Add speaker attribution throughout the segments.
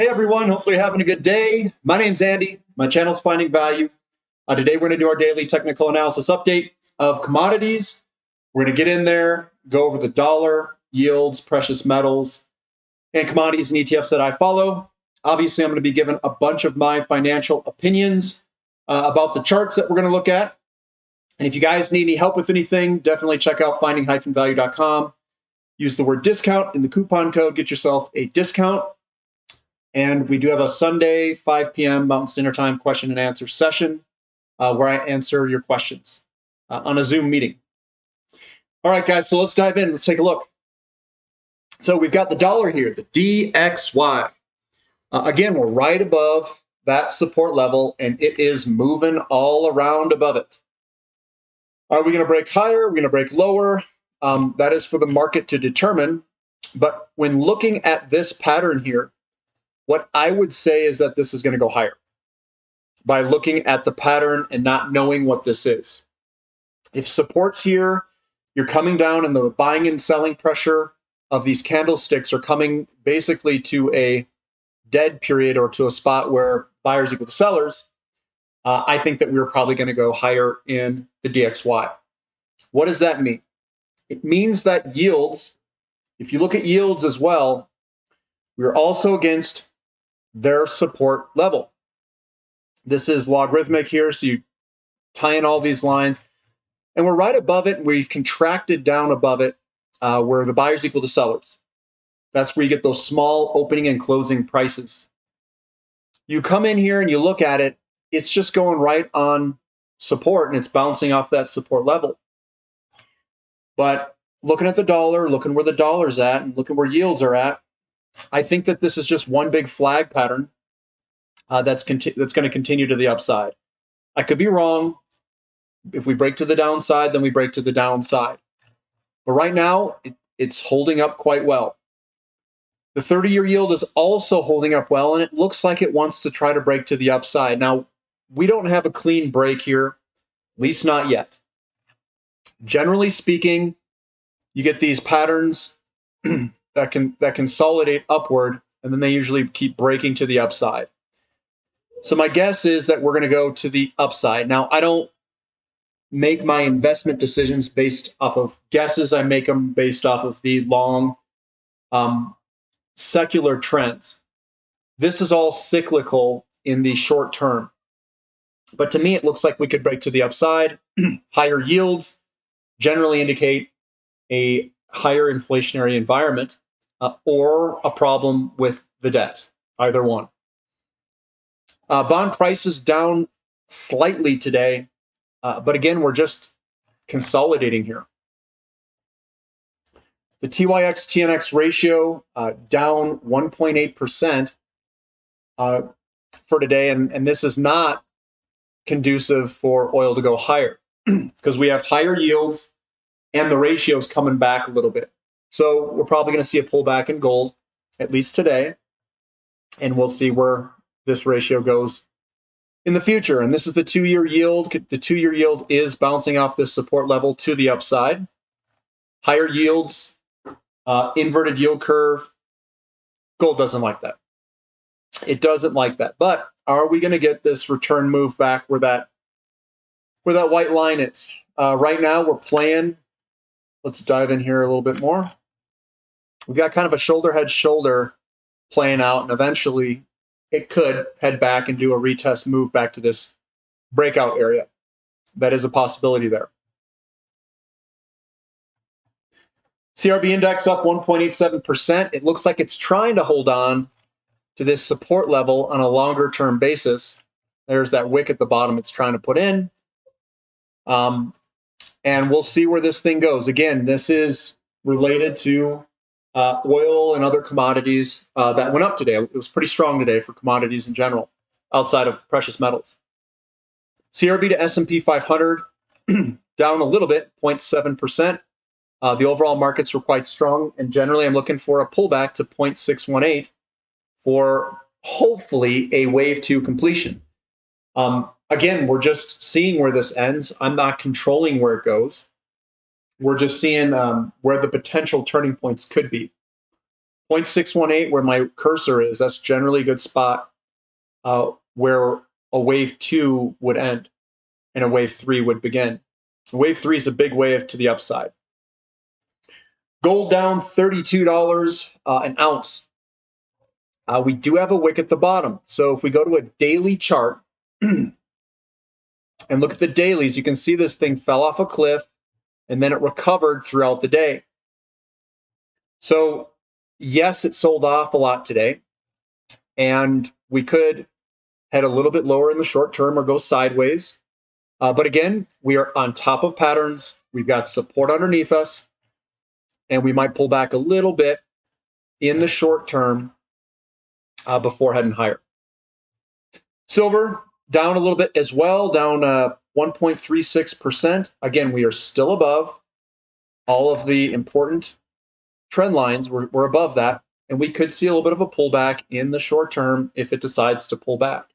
Speaker 1: Hey everyone, hopefully you're having a good day. My name's Andy. My channel's Finding Value. Today we're going to do our daily technical analysis update of commodities. We're going to get in there, go over the dollar, yields, precious metals, and commodities and ETFs that I follow. Obviously, I'm going to be giving a bunch of my financial opinions about the charts that we're going to look at. And if you guys need any help with anything, definitely check out finding-value.com. Use the word discount in the coupon code, get yourself a discount. And we do have a Sunday, 5 p.m. Mountain Standard Time question and answer session where I answer your questions on a Zoom meeting. All right, guys, so let's dive in. Let's take a look. So we've got the dollar here, the DXY. Again, we're right above that support level, and it is moving all around above it. Are we going to break higher? Are we going to break lower? That is for the market to determine. But when looking at this pattern here, what I would say is that this is going to go higher by looking at the pattern and not knowing what this is. If support's here, you're coming down and the buying and selling pressure of these candlesticks are coming basically to a dead period or to a spot where buyers equal to sellers, I think that we're probably going to go higher in the DXY. What does that mean? It means that yields, if you look at yields as well, we're also against their support level. This is logarithmic here, so you tie in all these lines, and we're right above it, and we've contracted down above it where the buyers equal to sellers. That's where you get those small opening and closing prices. You come in here and you look at it, it's just going right on support, and it's bouncing off that support level. But looking at the dollar, looking where the dollar's at, and looking where yields are at, I think that this is just one big flag pattern that's going to continue to the upside. I could be wrong. If we break to the downside, then we break to the downside. But right now, it's holding up quite well. The 30-year yield is also holding up well, and it looks like it wants to try to break to the upside. Now, we don't have a clean break here, at least not yet. Generally speaking, you get these patterns that consolidate upward, and then they usually keep breaking to the upside. So my guess is that we're going to go to the upside. Now, I don't make my investment decisions based off of guesses. I make them based off of the long secular trends. This is all cyclical in the short term. But to me, it looks like we could break to the upside. Higher yields generally indicate a higher inflationary environment or a problem with the debt, either one. Bond prices down slightly today, but again, we're just consolidating here. The TYX-TNX ratio down 1.8% for today, and this is not conducive for oil to go higher because we have higher yields and the ratio's coming back a little bit. So we're probably going to see a pullback in gold, at least today, and we'll see where this ratio goes in the future. And this is the 2-year yield. The 2-year yield is bouncing off this support level to the upside. Higher yields, inverted yield curve. Gold doesn't like that. It doesn't like that. But are we going to get this return move back where that white line is? Right now, we're playing. Let's dive in here a little bit more. We've got kind of a shoulder-head-shoulder playing out, and eventually it could head back and do a retest move back to this breakout area. That is a possibility there. CRB index up 1.87%. It looks like it's trying to hold on to this support level on a longer-term basis. There's that wick at the bottom it's trying to put in. And we'll see where this thing goes. Again, this is related to oil and other commodities that went up today. It was pretty strong today for commodities in general, outside of precious metals. CRB to S&P 500 down a little bit, 0.7%. The overall markets were quite strong, and generally I'm looking for a pullback to 0.618 for hopefully a wave 2 completion. Again, we're just seeing where this ends. I'm not controlling where it goes. We're just seeing where the potential turning points could be. 0.618, where my cursor is, that's generally a good spot where a wave 2 would end and a wave 3 would begin. Wave 3 is a big wave to the upside. Gold down $32 an ounce. We do have a wick at the bottom. So if we go to a daily chart and look at the dailies, you can see this thing fell off a cliff and then it recovered throughout the day. So yes, it sold off a lot today, and we could head a little bit lower in the short term or go sideways. But again, we are on top of patterns. We've got support underneath us, and we might pull back a little bit in the short term before heading higher. Silver down a little bit as well, down 1.36%. Again, we are still above all of the important trend lines. We're above that, and we could see a little bit of a pullback in the short term if it decides to pull back.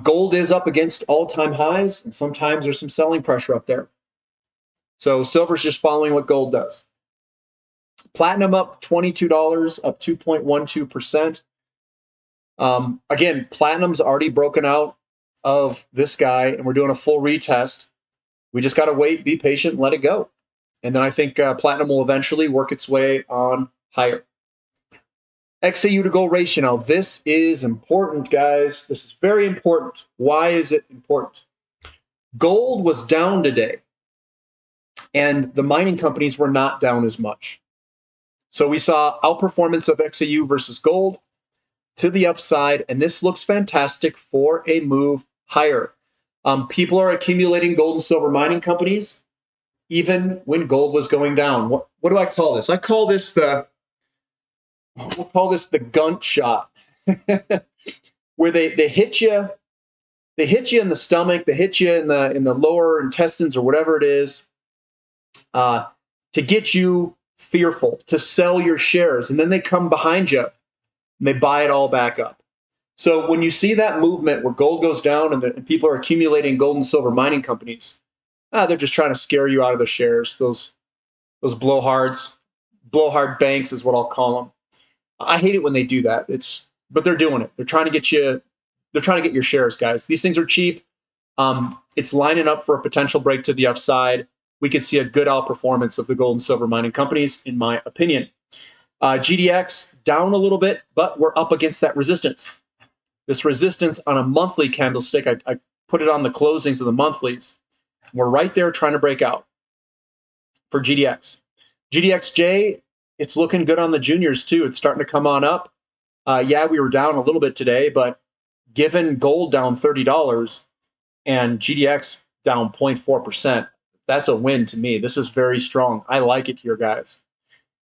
Speaker 1: Gold is up against all-time highs, and sometimes there's some selling pressure up there. So silver's just following what gold does. Platinum up $22, up 2.12%. Again, platinum's already broken out of this guy, and we're doing a full retest. We just got to wait, be patient, and let it go. And then I think platinum will eventually work its way on higher. XAU to gold ratio. Now, this is important, guys. This is very important. Why is it important? Gold was down today, and the mining companies were not down as much. So we saw outperformance of XAU versus gold to the upside, and this looks fantastic for a move higher. People are accumulating gold and silver mining companies even when gold was going down. What do I call this? We'll call this the gunt shot, where they hit you in the stomach, they hit you in the lower intestines or whatever it is, to get you fearful, to sell your shares, and then they come behind you and they buy it all back up. So when you see that movement where gold goes down and people are accumulating gold and silver mining companies, they're just trying to scare you out of the shares. Those blowhard banks is what I'll call them. I hate it when they do that. But they're doing it. They're trying to get you. They're trying to get your shares, guys. These things are cheap. It's lining up for a potential break to the upside. We could see a good outperformance of the gold and silver mining companies, in my opinion. GDX down a little bit, but we're up against that resistance. This resistance on a monthly candlestick, I put it on the closings of the monthlies. We're right there trying to break out for GDX. GDXJ, it's looking good on the juniors too. It's starting to come on up. Yeah, we were down a little bit today, but given gold down $30 and GDX down 0.4%, that's a win to me. This is very strong. I like it here, guys.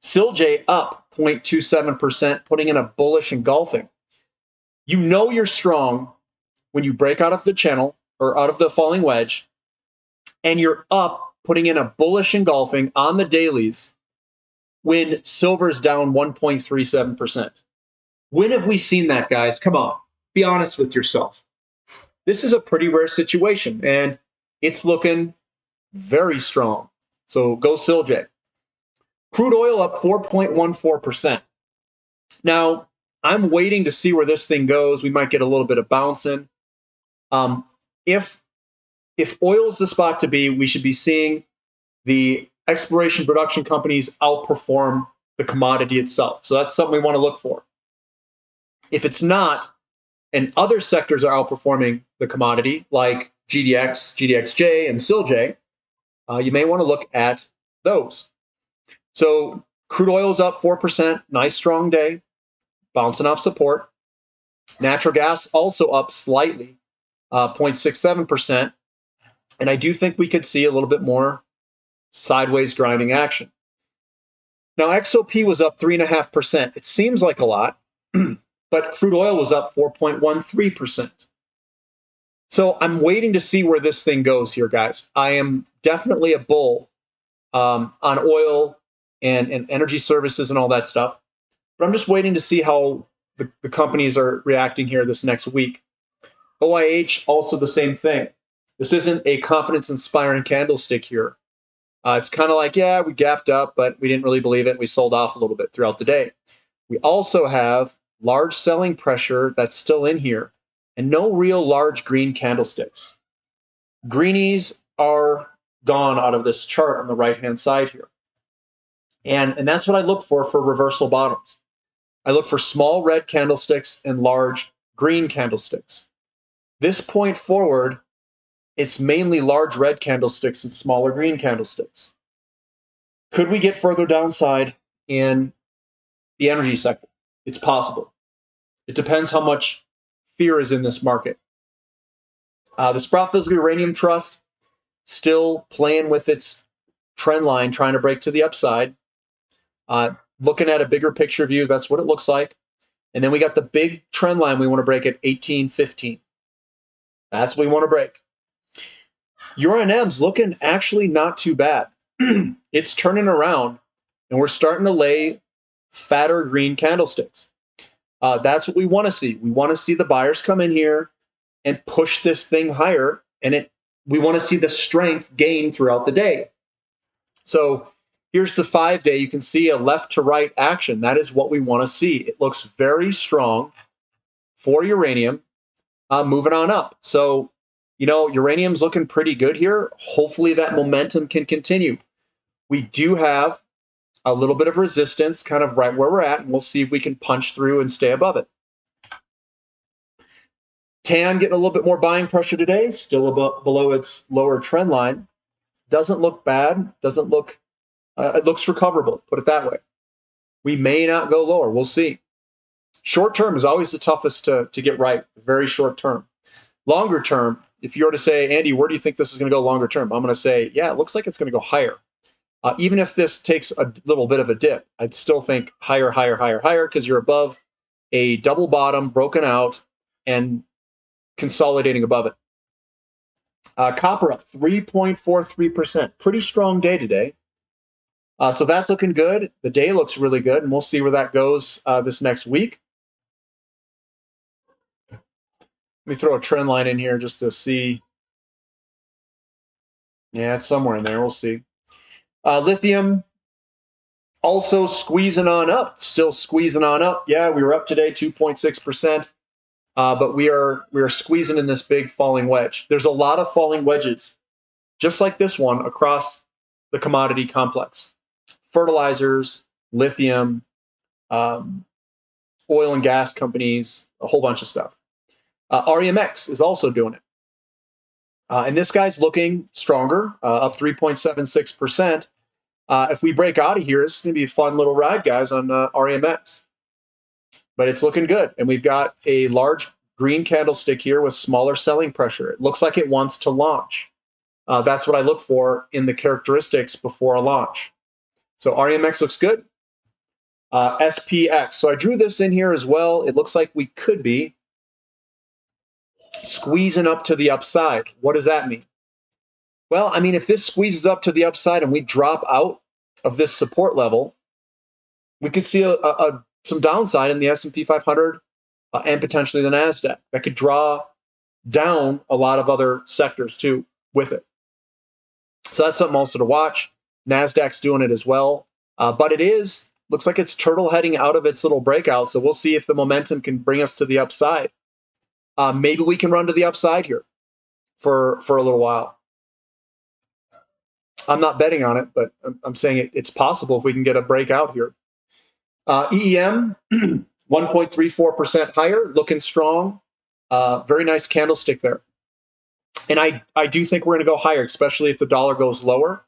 Speaker 1: SILJ up 0.27%, putting in a bullish engulfing. You know you're strong when you break out of the channel or out of the falling wedge, and you're up, putting in a bullish engulfing on the dailies when silver's down 1.37%. When have we seen that, guys? Come on, be honest with yourself. This is a pretty rare situation, and it's looking very strong. So go SILJ. Crude oil up 4.14%. Now, I'm waiting to see where this thing goes. We might get a little bit of bouncing. If oil is the spot to be, we should be seeing the exploration production companies outperform the commodity itself. So that's something we want to look for. If it's not, and other sectors are outperforming the commodity, like GDX, GDXJ, and SILJ, you may want to look at those. So crude oil is up 4%, nice strong day, bouncing off support. Natural gas also up slightly, 0.67%. And I do think we could see a little bit more sideways grinding action. Now, XOP was up 3.5%. It seems like a lot, but crude oil was up 4.13%. So I'm waiting to see where this thing goes here, guys. I am definitely a bull on oil and energy services and all that stuff. But I'm just waiting to see how the companies are reacting here this next week. OIH, also the same thing. This isn't a confidence-inspiring candlestick here. It's kind of like, yeah, we gapped up, but we didn't really believe it. We sold off a little bit throughout the day. We also have large selling pressure that's still in here and no real large green candlesticks. Greenies are gone out of this chart on the right-hand side here. And that's what I look for reversal bottoms. I look for small red candlesticks and large green candlesticks. This point forward, it's mainly large red candlesticks and smaller green candlesticks. Could we get further downside in the energy sector? It's possible. It depends how much fear is in this market. The Sprott Physical Uranium Trust still playing with its trend line, trying to break to the upside. Looking at a bigger picture view, that's what it looks like. And then we got the big trend line we want to break at 18.15. That's what we want to break. Uranium's looking actually not too bad. It's turning around, and we're starting to lay fatter green candlesticks. That's what we want to see. We want to see the buyers come in here and push this thing higher, and we want to see the strength gain throughout the day. So here's the 5-day. You can see a left to right action. That is what we want to see. It looks very strong for uranium, moving on up. So, uranium's looking pretty good here. Hopefully that momentum can continue. We do have a little bit of resistance kind of right where we're at, and we'll see if we can punch through and stay above it. TAN getting a little bit more buying pressure today, still below its lower trend line. Doesn't look bad. Doesn't look, it looks recoverable, put it that way. We may not go lower. We'll see. Short term is always the toughest to get right, very short term. Longer term, if you were to say, Andy, where do you think this is going to go longer term? I'm going to say, yeah, it looks like it's going to go higher. Even if this takes a little bit of a dip, I'd still think higher, higher, higher, higher, because you're above a double bottom, broken out, and consolidating above it. Copper up 3.43%. Pretty strong day today. So that's looking good. The day looks really good, and we'll see where that goes this next week. Let me throw a trend line in here just to see. Yeah, it's somewhere in there. We'll see. Lithium also squeezing on up, still squeezing on up. Yeah, we were up today 2.6%, but we are squeezing in this big falling wedge. There's a lot of falling wedges, just like this one, across the commodity complex. Fertilizers, lithium, oil and gas companies, a whole bunch of stuff. REMX is also doing it. And this guy's looking stronger, up 3.76%. If we break out of here, it's going to be a fun little ride, guys, on REMX. But it's looking good. And we've got a large green candlestick here with smaller selling pressure. It looks like it wants to launch. That's what I look for in the characteristics before a launch. So REMX looks good. SPX. So I drew this in here as well. It looks like we could be squeezing up to the upside. What does that mean? Well, I mean, if this squeezes up to the upside and we drop out of this support level, we could see some downside in the S&P 500 and potentially the NASDAQ. That could draw down a lot of other sectors too with it. So that's something also to watch. NASDAQ's doing it as well. But looks like it's turtle heading out of its little breakout. So we'll see if the momentum can bring us to the upside. Maybe we can run to the upside here for a little while. I'm not betting on it, but I'm saying it's possible if we can get a breakout here. EEM, 1.34% higher, looking strong. Very nice candlestick there. And I do think we're going to go higher, especially if the dollar goes lower.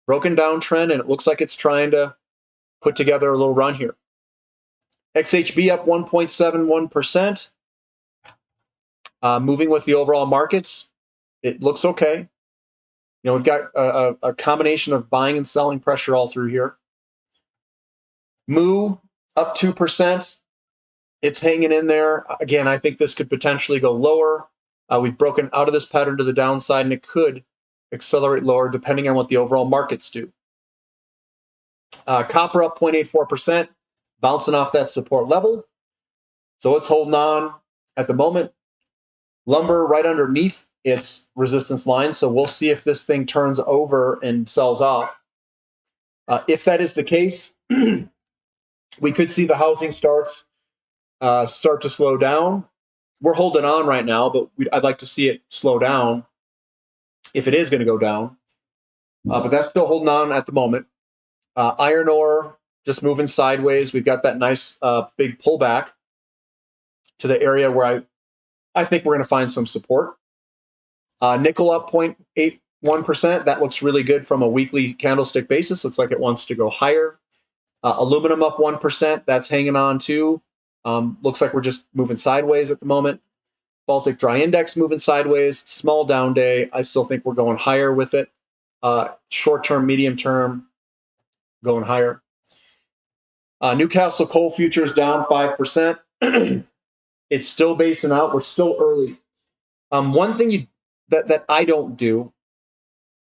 Speaker 1: Broken down trend, and it looks like it's trying to put together a little run here. XHB up 1.71%. Moving with the overall markets, it looks okay. We've got a combination of buying and selling pressure all through here. MU up 2%. It's hanging in there. Again, I think this could potentially go lower. We've broken out of this pattern to the downside, and it could accelerate lower depending on what the overall markets do. Copper up 0.84%, bouncing off that support level. So it's holding on at the moment. Lumber right underneath its resistance line, so we'll see if this thing turns over and sells off. If that is the case, we could see the housing starts start to slow down. We're holding on right now, but I'd like to see it slow down if it is going to go down. But that's still holding on at the moment. Iron ore just moving sideways. We've got that nice big pullback to the area where I think we're going to find some support. Nickel up 0.81%. That looks really good from a weekly candlestick basis. Looks like it wants to go higher. Aluminum up 1%. That's hanging on too. Looks like we're just moving sideways at the moment. Baltic Dry Index moving sideways. Small down day. I still think we're going higher with it. Short term, medium term, going higher. Newcastle coal futures down 5%. It's still basing out. We're still early. One thing that I don't do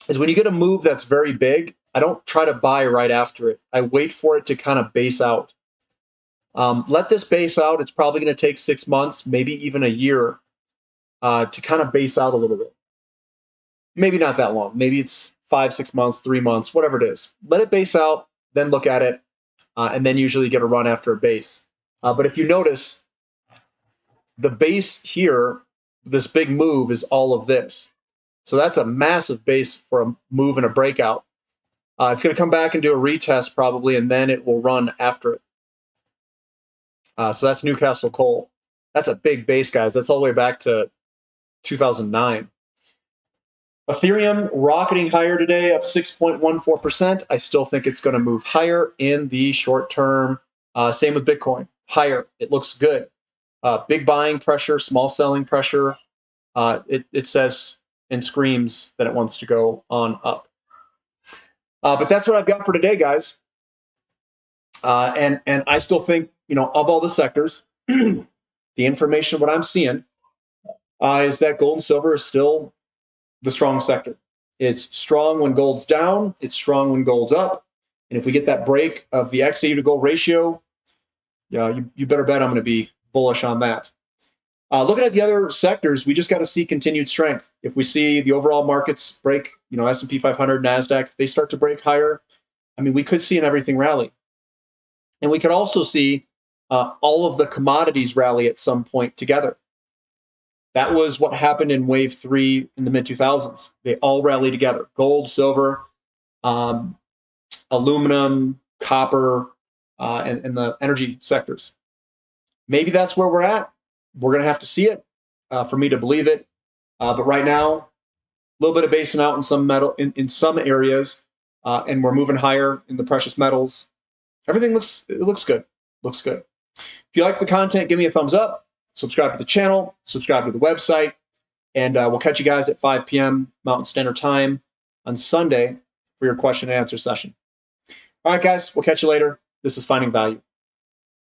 Speaker 1: is when you get a move that's very big, I don't try to buy right after it. I wait for it to kind of base out. Let this base out. It's probably going to take 6 months, maybe even a year to kind of base out a little bit. Maybe not that long. Maybe it's 5, 6 months, 3 months, whatever it is. Let it base out, then look at it, and then usually get a run after a base. But if you notice, the base here, this big move is all of this. So that's a massive base for a move and a breakout. It's going to come back and do a retest probably, and then it will run after it. So that's Newcastle coal. That's a big base, guys. That's all the way back to 2009. Ethereum rocketing higher today, up 6.14%. I still think it's going to move higher in the short term. Same with Bitcoin. Higher. It looks good. Big buying pressure, small selling pressure. It says and screams that it wants to go on up. But that's what I've got for today, guys. And I still think, of all the sectors, the information, what I'm seeing is that gold and silver is still the strong sector. It's strong when gold's down. It's strong when gold's up. And if we get that break of the XAU to gold ratio, you better bet I'm going to be bullish on that. Looking at the other sectors, we just got to see continued strength. If we see the overall markets break, S&P 500, NASDAQ, if they start to break higher, we could see an everything rally. And we could also see all of the commodities rally at some point together. That was what happened in wave 3 in the mid-2000s. They all rally together. Gold, silver, aluminum, copper, and the energy sectors. Maybe that's where we're at. We're going to have to see it for me to believe it. But right now, a little bit of basing out in some in some areas, and we're moving higher in the precious metals. Everything looks good. Looks good. If you like the content, give me a thumbs up. Subscribe to the channel. Subscribe to the website. And we'll catch you guys at 5 p.m. Mountain Standard Time on Sunday for your question and answer session. All right, guys. We'll catch you later. This is Finding Value.